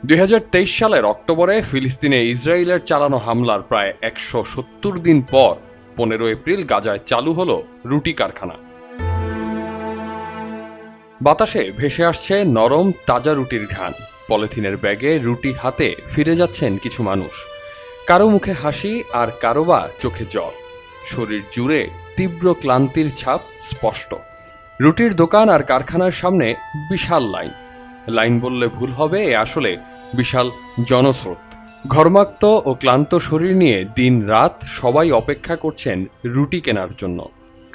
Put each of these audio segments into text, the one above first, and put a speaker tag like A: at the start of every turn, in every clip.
A: 2023 সালের অক্টোবরে ফিলিস্তিনে ইসরায়েলের চালানো হামলার প্রায় 170 দিন পর 15 এপ্রিল গাজায় চালু হলো রুটি কারখানা। বাতাসে ভেসে আসছে নরম তাজা রুটির ঘ্রাণ। পলিথিনের ব্যাগে রুটি হাতে ফিরে যাচ্ছেন কিছু মানুষ, কারো মুখে হাসি আর কারো বা চোখে জল। শরীর জুড়ে তীব্র ক্লান্তির ছাপ স্পষ্ট। রুটির দোকান আর কারখানার সামনে বিশাল লাইন বললে ভুল হবে, আসলে বিশাল জনস্রোত। ঘর্মাক্ত ও ক্লান্ত শরীর নিয়ে দিন রাত সবাই অপেক্ষা করছেন রুটি কেনার জন্য।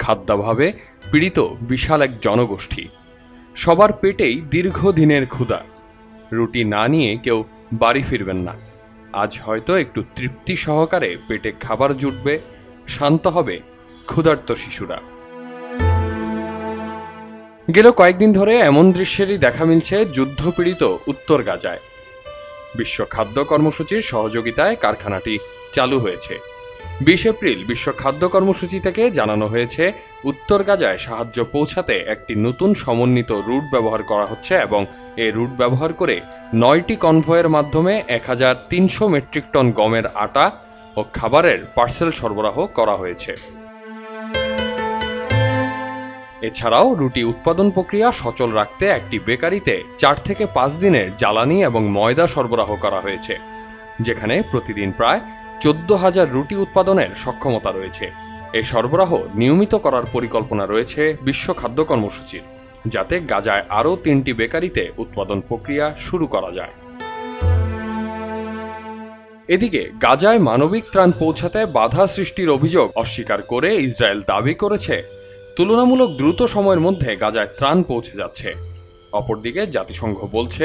A: খাদ্যাভাবে পীড়িত বিশাল এক জনগোষ্ঠী। সবার পেটেই দীর্ঘদিনের ক্ষুধা। রুটি না নিয়ে কেউ বাড়ি ফিরবেন না। আজ হয়তো একটু তৃপ্তি সহকারে পেটে খাবার জুটবে, শান্ত হবে ক্ষুধার্ত শিশুরা। গেল কয়েকদিন ধরে এমন দৃশ্যেরই দেখা মিলছে যুদ্ধপীড়িত উত্তর গাজায়। বিশ্ব খাদ্য কর্মসূচির সহযোগিতায় কারখানাটি চালু হয়েছে। 20 এপ্রিল বিশ্ব খাদ্য কর্মসূচি থেকে জানানো হয়েছে উত্তর গাজায় সাহায্য পৌঁছাতে একটি নতুন সমন্বিত রুট ব্যবহার করা হচ্ছে এবং এই রুট ব্যবহার করে 9টি কনভয়ের মাধ্যমে 1300 মেট্রিক টন গমের আটা ও খাবারের পার্সেল সরবরাহ করা হয়েছে। এছাড়াও রুটি উৎপাদন প্রক্রিয়া সচল রাখতে একটি বেকারিতে 4 থেকে 5 দিনের জ্বালানি এবং ময়দা সরবরাহ করা হয়েছে, যেখানে প্রতিদিন প্রায় 14,000 রুটি উৎপাদনের সক্ষমতা রয়েছে। এই সরবরাহ নিয়মিত করার পরিকল্পনা রয়েছে বিশ্ব খাদ্য কর্মসূচির, যাতে গাজায় আরও 3টি বেকারিতে উৎপাদন প্রক্রিয়া শুরু করা যায়। এদিকে গাজায় মানবিক ত্রাণ পৌঁছাতে বাধা সৃষ্টির অভিযোগ অস্বীকার করে ইসরায়েল দাবি করেছে তুলনামূলক দ্রুত সময়ের মধ্যে গাজায় ত্রাণ পৌঁছে যাচ্ছে। অপরদিকে জাতিসংঘ বলছে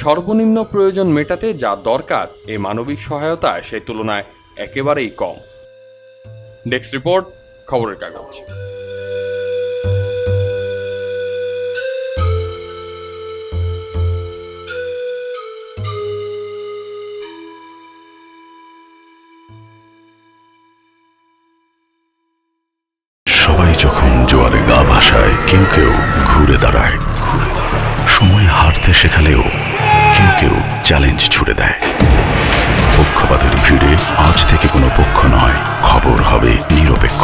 A: সর্বনিম্ন প্রয়োজন মেটাতে যা দরকার এই মানবিক সহায়তা সেই তুলনায় একেবারেই কম। ডেস্ক রিপোর্ট, খবরের কাগজ।
B: সবাই যখন জোয়ারে গা ভাসায়, কেউ কেউ ঘুরে দাঁড়ায়। সময় হারতে শেখালেও কেউ কেউ চ্যালেঞ্জ ছুড়ে দেয়। পক্ষপাতের ভিড়ে আজ থেকে কোনো পক্ষ নয়, খবর হবে নিরপেক্ষ।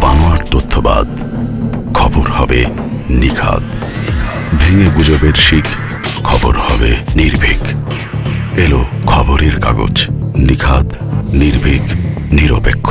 B: বানোয়ার তথ্যবাদ, খবর হবে নিখাদ। ভেঙে গুজবের শিখ, খবর হবে নির্ভীক। এলো খবরের কাগজ, নিখাদ, নির্ভীক, নিরপেক্ষ।